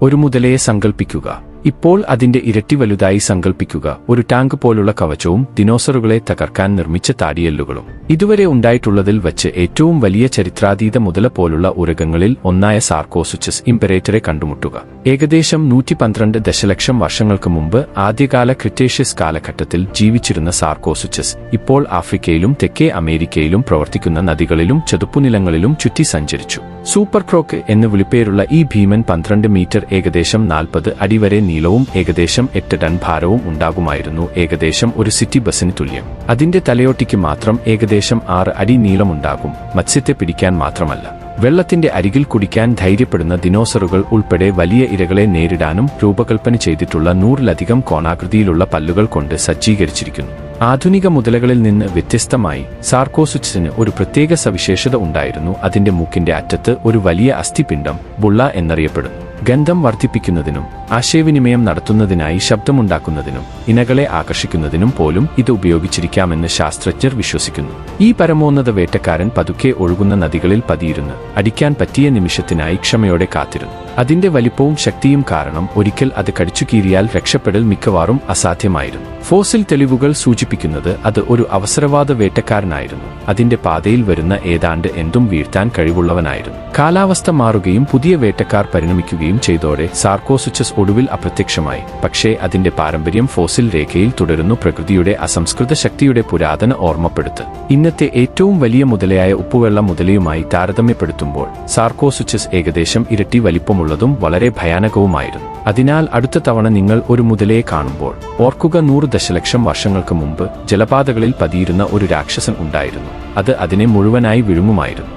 ഒരു മുതലയെ സങ്കൽപ്പിക്കുക. ഇപ്പോൾ അതിന്റെ ഇരട്ടി വലുതായി സങ്കൽപ്പിക്കുക. ഒരു ടാങ്ക് പോലുള്ള കവചവും ദിനോസറുകളെ തകർക്കാൻ നിർമ്മിച്ച താടിയെല്ലുകളും. ഇതുവരെ ഉണ്ടായിട്ടുള്ളതിൽ വച്ച് ഏറ്റവും വലിയ ചരിത്രാതീത മുതല പോലുള്ള ഉരഗങ്ങളിൽ ഒന്നായ സാർക്കോസുച്ചസ് ഇംപെരേറ്ററെ കണ്ടുമുട്ടുക. ഏകദേശം 112 ദശലക്ഷം വർഷങ്ങൾക്ക് മുമ്പ് ആദ്യകാല ക്രിറ്റേഷ്യസ് കാലഘട്ടത്തിൽ ജീവിച്ചിരുന്ന സാർക്കോസുച്ചസ് ഇപ്പോൾ ആഫ്രിക്കയിലും തെക്കേ അമേരിക്കയിലും പ്രവർത്തിക്കുന്ന നദികളിലും ചതുപ്പുനിലങ്ങളിലും ചുറ്റി സഞ്ചരിച്ചു. സൂപ്പർ ക്രോക്ക് എന്ന് വിളിപ്പേരുള്ള ഈ ഭീമൻ 12 മീറ്റർ ഏകദേശം 40 അടി വരെ നീളവും ഏകദേശം 8 ടൺ ഭാരവും ഉണ്ടാകുമായിരുന്നു. ഏകദേശം ഒരു സിറ്റി ബസിന് തുല്യം. അതിന്റെ തലയോട്ടിക്ക് മാത്രം ഏകദേശം 6 അടി നീളമുണ്ടാകും. മത്സ്യത്തെ പിടിക്കാൻ മാത്രമല്ല, വെള്ളത്തിന്റെ അരികിൽ കുടിക്കാൻ ധൈര്യപ്പെടുന്ന ദിനോസറുകൾ ഉൾപ്പെടെ വലിയ ഇരകളെ നേരിടാനും രൂപകൽപ്പന ചെയ്തിട്ടുള്ള 100-ലധികം കോണാകൃതിയിലുള്ള പല്ലുകൾ കൊണ്ട് സജ്ജീകരിച്ചിരിക്കുന്നു. ആധുനിക മുതലകളിൽ നിന്ന് വ്യത്യസ്തമായി സാർക്കോസുച്ചസിന് ഒരു പ്രത്യേക സവിശേഷത ഉണ്ടായിരുന്നു. അതിന്റെ മൂക്കിന്റെ അറ്റത്ത് ഒരു വലിയ അസ്ഥിപിണ്ഡം, ബുള്ള എന്നറിയപ്പെടുന്നു. ഗന്ധം വർദ്ധിപ്പിക്കുന്നതിനും ആശയവിനിമയം നടത്തുന്നതിനായി ശബ്ദമുണ്ടാക്കുന്നതിനും ഇണകളെ ആകർഷിക്കുന്നതിനും പോലും ഇത് ഉപയോഗിച്ചിരിക്കാമെന്ന് ശാസ്ത്രജ്ഞർ വിശ്വസിക്കുന്നു. ഈ പരമോന്നത വേട്ടക്കാരൻ പതുക്കെ ഒഴുകുന്ന നദികളിൽ പതിയിരുന്ന് അടിക്കാൻ പറ്റിയ നിമിഷത്തിനായി ക്ഷമയോടെ കാത്തിരുന്നു. അതിന്റെ വലിപ്പവും ശക്തിയും കാരണം ഒരിക്കൽ അത് കടിച്ചുകീറിയാൽ രക്ഷപ്പെടൽ മിക്കവാറും അസാധ്യമായിരുന്നു. ഫോസിൽ തെളിവുകൾ സൂചിപ്പിക്കുന്നത് അത് ഒരു അവസരവാദ വേട്ടക്കാരനായിരുന്നു. അതിന്റെ പാതയിൽ വരുന്ന ഏതാണ്ട് എന്തും വീഴ്ത്താൻ കഴിവുള്ളവനായിരുന്നു. കാലാവസ്ഥ മാറുകയും പുതിയ വേട്ടക്കാർ പരിണമിക്കുകയും ചെയ്തോടെ സാർക്കോസുച്ചസ് ഒടുവിൽ അപ്രത്യക്ഷമായി. പക്ഷേ അതിന്റെ പാരമ്പര്യം ഫോസിൽ രേഖയിൽ തുടരുന്നു. പ്രകൃതിയുടെ അസംസ്കൃത ശക്തിയുടെ പുരാതന ഓർമ്മപ്പെടുത്ത്. ഇന്നത്തെ ഏറ്റവും വലിയ മുതലയായ ഉപ്പുവെള്ള മുതലയുമായി താരതമ്യപ്പെടുത്തുമ്പോൾ സാർക്കോസുച്ചസ് ഏകദേശം ഇരട്ടി വലിപ്പമുള്ളതും വളരെ ഭയാനകവുമായിരുന്നു. അതിനാൽ അടുത്ത തവണ നിങ്ങൾ ഒരു മുതലയെ കാണുമ്പോൾ ഓർക്കുക, 100 ദശലക്ഷം വർഷങ്ങൾക്ക് മുമ്പ് ജലപാതകളിൽ പതിയിരുന്ന ഒരു രാക്ഷസൻ ഉണ്ടായിരുന്നു. അത് അതിനെ മുഴുവനായി വിഴുങ്ങുമായിരുന്നു.